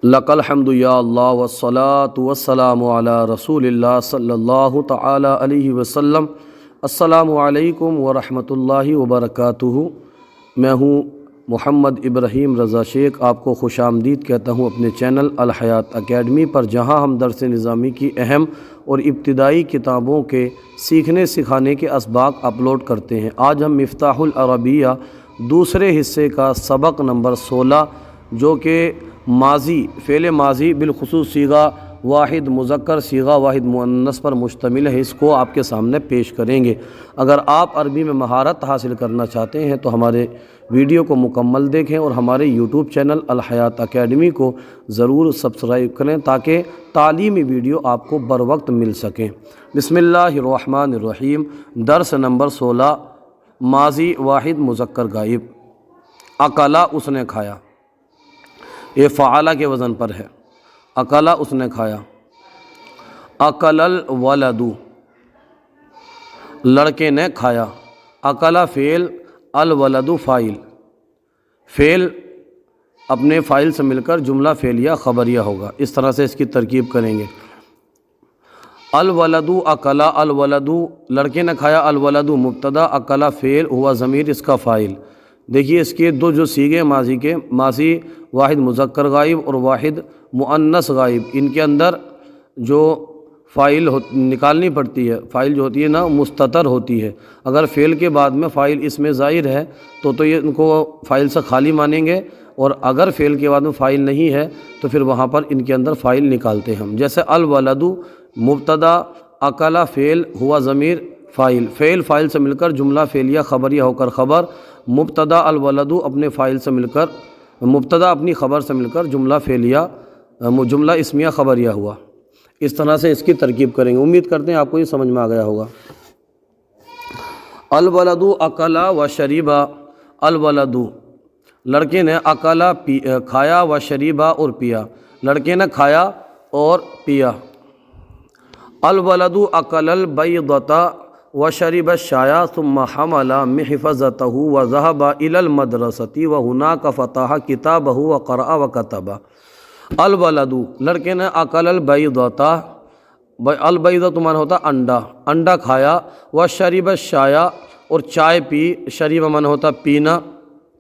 لک الحمد یا اللہ والصلاۃ والسلام علی رسول اللہ صلی اللہ تعالی علیہ وسلم۔ السلام علیکم ورحمۃ اللہ وبرکاتہ۔ میں ہوں محمد ابراہیم رضا شیخ، آپ کو خوش آمدید کہتا ہوں اپنے چینل الحیات اکیڈمی پر، جہاں ہم درس نظامی کی اہم اور ابتدائی کتابوں کے سیکھنے سکھانے کے اسباق اپلوڈ کرتے ہیں۔ آج ہم مفتاح العربیہ دوسرے حصے کا سبق نمبر 16 جو کہ ماضی فعل ماضی بالخصوص صیغہ واحد مذکر صیغہ واحد مؤنث پر مشتمل ہے، اس کو آپ کے سامنے پیش کریں گے۔ اگر آپ عربی میں مہارت حاصل کرنا چاہتے ہیں تو ہمارے ویڈیو کو مکمل دیکھیں اور ہمارے یوٹیوب چینل الحیات اکیڈمی کو ضرور سبسکرائب کریں تاکہ تعلیمی ویڈیو آپ کو بر وقت مل سکیں۔ بسم اللہ الرحمن الرحیم۔ درس نمبر 16، ماضی واحد مذکر غائب۔ اکلا اس نے کھایا، یہ فعلا کے وزن پر ہے۔ اکلا اس نے کھایا۔ اکل الولد لڑکے نے کھایا۔ اکلا فعل، الولد فاعل۔ فعل اپنے فاعل سے مل کر جملہ فعلیہ خبریہ ہوگا، اس طرح سے اس کی ترکیب کریں گے۔ الولد اکلا، الولد لڑکے نے کھایا، الولد مبتدا، اکلا فعل، ہوا ضمیر اس کا فاعل۔ دیکھیے اس کے دو جو صیغے ماضی کے، ماضی واحد مذکر غائب اور واحد مؤنث غائب، ان کے اندر جو فاعل نکالنی پڑتی ہے، فاعل جو ہوتی ہے نا مستتر ہوتی ہے۔ اگر فعل کے بعد میں فاعل اس میں ظاہر ہے تو یہ ان کو فاعل سے خالی مانیں گے، اور اگر فعل کے بعد میں فاعل نہیں ہے تو پھر وہاں پر ان کے اندر فاعل نکالتے ہیں ہم۔ جیسے الولد مبتدا، اکلا فعل، ہوا ضمیر فاعل۔ فعل فاعل سے مل کر جملہ فعلیہ خبریہ ہو کر خبر، مبتدا الولد اپنے فاعل سے مل کر، مبتدا اپنی خبر سے مل کر جملہ فعلیہ جملہ اسمیہ خبریہ ہوا۔ اس طرح سے اس کی ترکیب کریں گے۔ امید کرتے ہیں آپ کو یہ سمجھ میں آ گیا ہوگا۔ الولد اکلا و شریبا، الولد لڑکے نے، اکلا کھایا، و شریبا اور پیا، لڑکے نے کھایا اور پیا۔ الولد اکل البیضۃ وشرب الشایا ثم حمل محفظته وذهب الى المدرسة وهناك فتح كتابه وقرأ وكتب۔ الولد لڑکے نے، اکل البیضۃ، البیضۃ معنی ہوتا انڈا، انڈا کھایا، وشرب الشایا اور چائے پی، شریب معنی ہوتا پینا،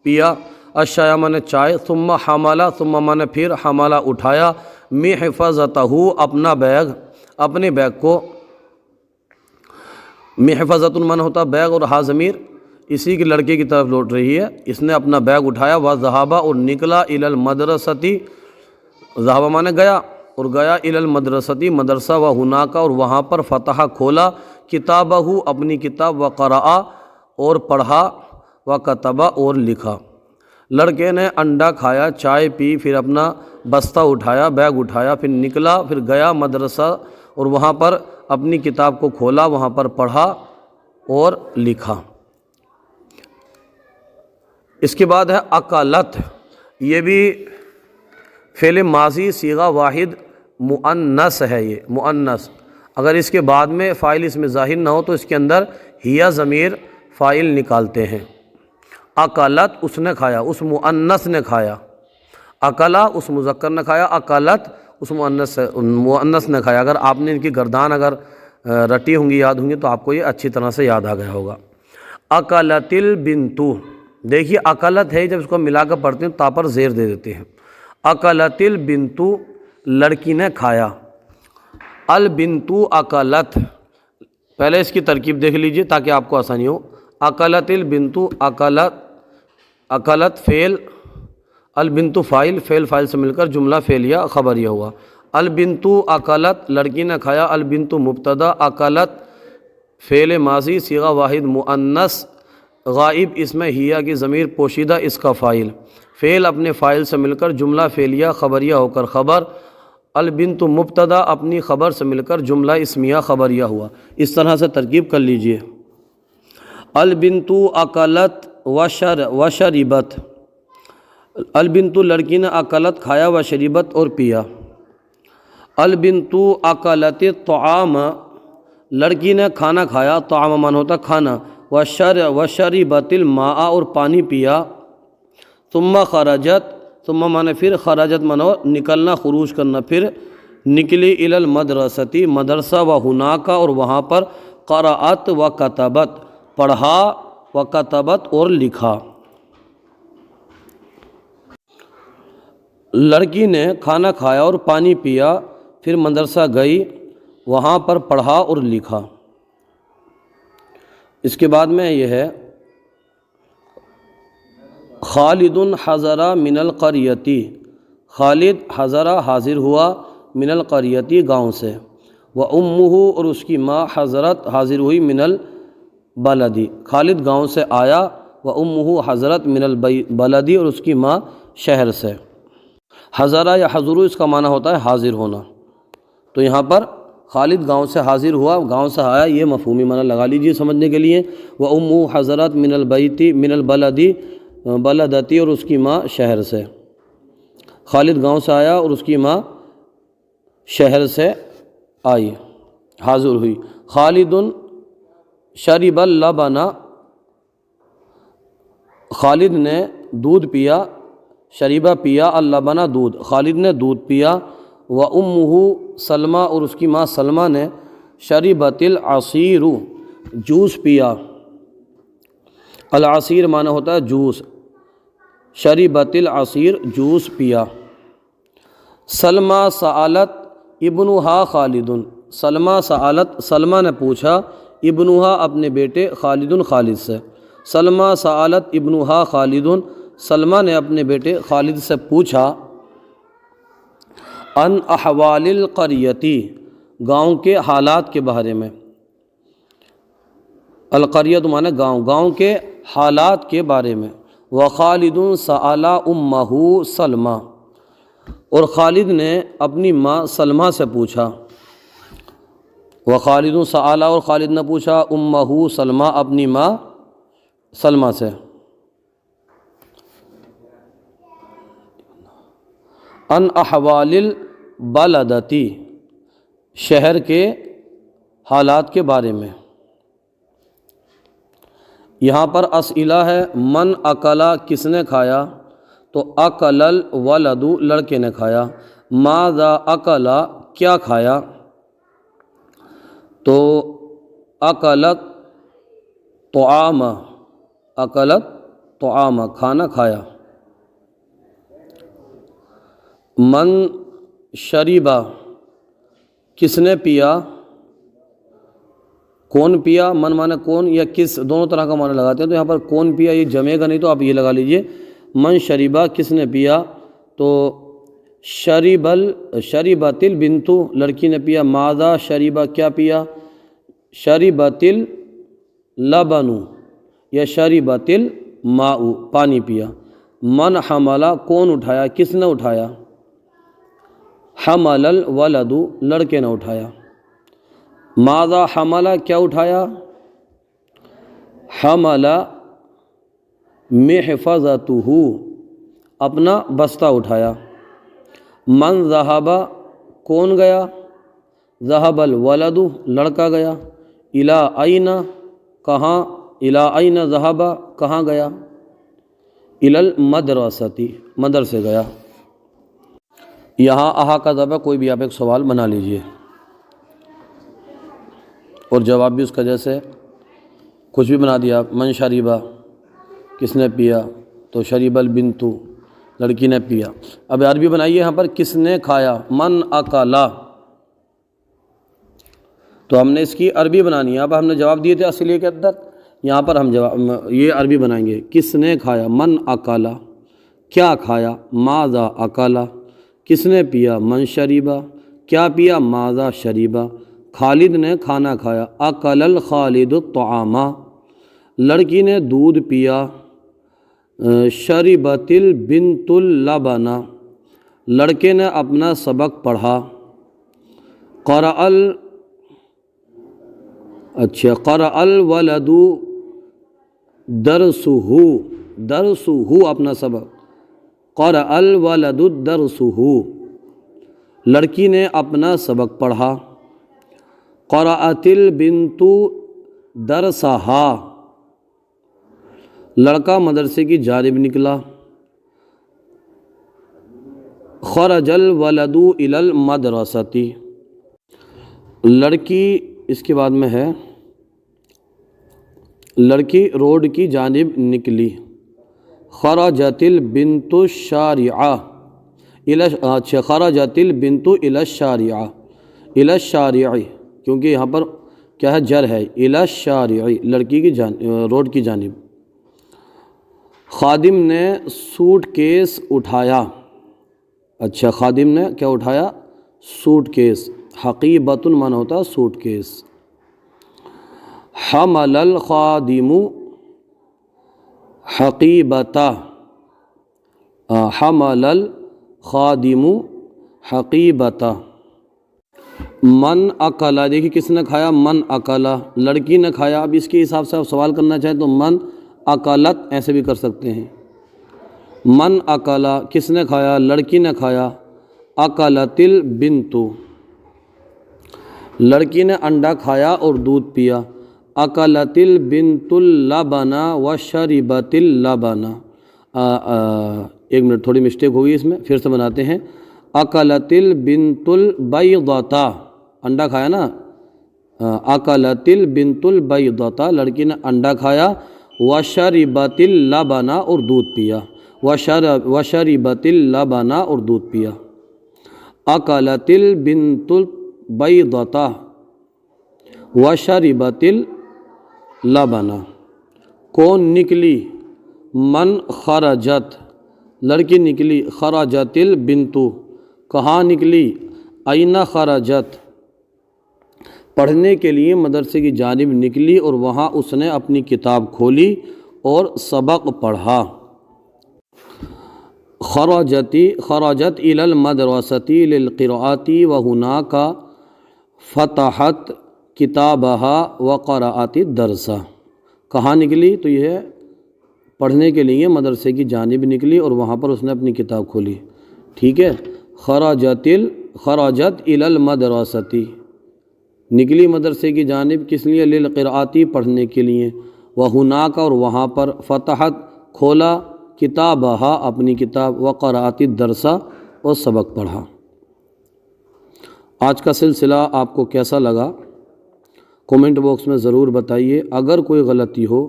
پیا، الشایا معنی چائے، ثم حمل، ثم معنی پھر، حمل اٹھایا، محفظته اپنا بیگ، اپنے بیگ کو، محفظۃ معنی ہوتا بیگ اور ہا ضمیر اسی کے لڑکے کی طرف لوٹ رہی ہے۔ اس نے اپنا بیگ اٹھایا، وذهب اور نکلا، الی المدرسۃ ذهب معنی گیا، اور گیا الی المدرسۃ مدرسہ، وہناک اور وہاں پر، فتح کھولا، کتابہ اپنی کتاب، وقرأ اور پڑھا، وکتب اور لکھا۔ لڑکے نے انڈا کھایا، چائے پی، پھر اپنا بستہ اٹھایا، بیگ اٹھایا، پھر نکلا، پھر گیا مدرسہ اور وہاں پر اپنی کتاب کو کھولا، وہاں پر پڑھا اور لکھا۔ اس کے بعد ہے اکلت، یہ بھی فعل ماضی صیغہ واحد مؤنث ہے، یہ مؤنث۔ اگر اس کے بعد میں فاعل اس میں ظاہر نہ ہو تو اس کے اندر ہیا ضمیر فاعل نکالتے ہیں۔ اکلت اس نے کھایا، اس مؤنث نے کھایا۔ اکلا اس مذکر نے کھایا، اکلت اس مؤنث نے کھایا۔ اگر آپ نے ان کی گردان اگر رٹی ہوں گی، یاد ہوں گی، تو آپ کو یہ اچھی طرح سے یاد آ گیا ہوگا۔ اکلت البنت، دیکھیے اکلت ہے، جب اس کو ملا کر پڑھتے ہیں تا پر زیر دے دیتے ہیں۔ اکلت البنت لڑکی نے کھایا۔ البنت اکلت، پہلے اس کی ترکیب دیکھ لیجئے تاکہ آپ کو آسانی ہو۔ اکلت البنت، اکلت، اکلت فعل، البنت فاعل، فعل فاعل سے مل کر جملہ فعلیہ خبریہ ہوا۔ البنت اکلت لڑکی نے کھایا، البنت مبتدا، اکلت فعل ماضی صیغہ واحد مؤنث غائب، اس میں ہیا کی ضمیر پوشیدہ اس کا فاعل۔ فعل اپنے فاعل سے مل کر جملہ فعلیہ خبریہ ہو کر خبر، البنت مبتدا اپنی خبر سے مل کر جملہ اسمیہ خبریہ ہوا۔ اس طرح سے ترکیب کر لیجئے۔ البنت اکلت وشربت، البنت لڑکی نے، اکلت کھایا، وشربت اور پیا۔ البنت اکلت الطعام لڑکی نے کھانا کھایا، طعام معنی ہوتا کھانا، وشربت الماء اور پانی پیا۔ ثم خرجت ثم مانے پھر، خرجت منو نکلنا، خروج کرنا، پھر نکلی الی المدرستی مدرسہ، و ہناکا اور وہاں پر، قرأت و کتبت پڑھا، و کتبت اور لکھا۔ لڑکی نے کھانا کھایا اور پانی پیا، پھر مدرسہ گئی، وہاں پر پڑھا اور لکھا۔ اس کے بعد میں یہ ہے خالد حضر من القریتی، خالد حضر حاضر ہوا، من القریتی گاؤں سے، و امہ اور اس کی ماں، حضرت حاضر ہوئی، من البلدی، خالد گاؤں سے آیا، و امہ حضرت من البلدی اور اس کی ماں شہر سے۔ حضرہ یا حضرو اس کا معنی ہوتا ہے حاضر ہونا، تو یہاں پر خالد گاؤں سے حاضر ہوا، گاؤں سے آیا، یہ مفہومی معنی لگا لیجیے سمجھنے کے لیے۔ و امہ حضرت من البیتی من البلدی، بلدتی اور اس کی ماں شہر سے، خالد گاؤں سے آیا اور اس کی ماں شہر سے آئی، حاضر ہوئی۔ خالد شرب اللبن، خالد نے دودھ پیا، شریبہ پیا، اللبن دودھ، خالد نے دودھ پیا، و امہ سلمہ اور اس کی ماں سلمہ نے، شربت العصیر جوس پیا، العصیر معنی ہوتا ہے جوس، شربت العصیر جوس پیا۔ سلمہ سألت ابنہا خالد، سلمہ سألت سلمہ نے پوچھا، ابنہا اپنے بیٹے، خالد خالد سے، سلمہ سألت ابنہا خالد، سلمہ نے اپنے بیٹے خالد سے پوچھا، ان احوال القریتی گاؤں کے حالات کے بارے میں، القریت معنی گاؤں، گاؤں کے حالات کے بارے میں۔ وخالد سأل امہ سلمہ، اور خالد نے اپنی ماں سلمہ سے پوچھا، وخالد سأل اور خالد نے پوچھا، امہ سلمہ اپنی ماں سلمہ سے، ان احوال البلدتی شہر کے حالات کے بارے میں۔ یہاں پر اسئلہ ہے، من اکلا کس نے کھایا، تو اکل الولد لڑکے نے کھایا، ماذا اکلا کیا کھایا، تو اکلت طعام، اکلت طعام کھانا کھایا۔ من شریبہ کس نے پیا، کون پیا، من مانے کون یا کس، دونوں طرح کا معنی لگاتے ہیں، تو یہاں پر کون پیا یہ جمے گا نہیں، تو آپ یہ لگا لیجئے من شریبہ کس نے پیا، تو شریبت البنت لڑکی نے پیا، ماذا شریبہ کیا پیا، شریبت اللبن یا شریبت الماء پانی پیا۔ من حملہ کون اٹھایا، کس نے اٹھایا، حمل الولد لڑکے نے اٹھایا۔ ماذا حملہ کیا اٹھایا، حمل محفظتہ اپنا بستہ اٹھایا۔ من ذہب کون گیا، ذہب الولد لڑکا گیا، الی این کہاں، الی این ذہب کہاں گیا، الی المدرسۃ مدرسے گیا۔ یہاں اہا کا ضرب ہے، کوئی بھی آپ ایک سوال بنا لیجئے اور جواب بھی اس کا جیسے کچھ بھی بنا دیا۔ من شریبہ کس نے پیا، تو شریب البنت لڑکی نے پیا۔ اب عربی بنائیے، یہاں پر کس نے کھایا، من اکلا، تو ہم نے اس کی عربی بنانی ہے۔ اب ہم نے جواب دیے تھے اصلیے کے اندر، یہاں پر ہم جواب یہ عربی بنائیں گے، کس نے کھایا، من اکلا کیا کھایا، ماذا اکلا کس نے پیا، من شریبہ کیا پیا، ماذا شریبہ خالد نے کھانا کھایا، اکل الخالد الطعام لڑکی نے دودھ پیا، شربت البنت اللبن لڑکے نے اپنا سبق پڑھا، قرأ الولد درسہ اپنا سبق، قرأ الولد درسہ لڑکی نے اپنا سبق پڑھا، قرأت البنت درسہا لڑکا مدرسے کی جانب نکلا، خرج الولد الی المدرستی، لڑکی اس کے بعد میں ہے لڑکی روڈ کی جانب نکلی. خرجت البنت الشارعہ اچھا خرجت البنت الی الشارعہ، الی الشارع کیونکہ یہاں پر کیا ہے جر ہے، الی الشارع لڑکی کی روڈ کی جانب. خادم نے سوٹ کیس اٹھایا. اچھا خادم نے کیا اٹھایا؟ Suit case. حقیبۃ معنی ہوتا ہے سوٹ کیس. حمل الخادم حقیبتہ، حمل الخادم حقیبتہ. من اکلا، دیکھیے کس نے کھایا؟ من اکلا، لڑکی نے کھایا. اب اس کے حساب سے آپ سوال کرنا چاہیں تو من اکلت ایسے بھی کر سکتے ہیں. من اکلا کس نے کھایا؟ لڑکی نے کھایا. اکلت البنت، لڑکی نے انڈا کھایا اور دودھ پیا. اکلت البنت اللبن وشربت اللبن. ایک منٹ تھوڑی مسٹیک ہوگی اس میں، پھر سے بناتے ہیں. اکلت البنت البیضۃ، انڈا کھایا نا. اکلت البنت البیضۃ، لڑکی نے انڈا کھایا. وشربت اللبن، اور دودھ پیا. وشربت اللبن، اور دودھ پیا. اکلت البنت البیضۃ وشربت اللبن. کون نکلی؟ من خرجت، لڑکی نکلی. خرجت البنت، کہاں نکلی؟ این خرجت، پڑھنے کے لیے مدرسے کی جانب نکلی اور وہاں اس نے اپنی کتاب کھولی اور سبق پڑھا. خرجت الی المدرسۃ للقراءۃ وہناک فتحت کتابها وقرأت الدرس. کہاں نکلی؟ تو یہ پڑھنے کے لیے مدرسے کی جانب نکلی اور وہاں پر اس نے اپنی کتاب کھولی. ٹھیک ہے. خرجت الی المدرسۃ، نکلی مدرسے کی جانب کس لیے؟ للقراءۃ، پڑھنے کے لیے. وہناک، اور وہاں پر. فتحت، کھولا. کتابها، اپنی کتاب. وقرأت الدرس، اور سبق پڑھا. آج کا سلسلہ آپ کو کیسا لگا؟ کومنٹ باکس میں ضرور بتائیے. اگر کوئی غلطی ہو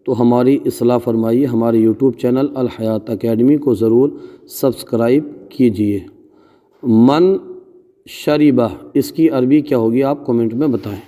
تو ہماری اصلاح فرمائیے. ہمارے یوٹیوب چینل الحیات اکیڈمی کو ضرور سبسکرائب کیجیے. من شریبہ، اس کی عربی کیا ہوگی آپ کومنٹ میں بتائیں.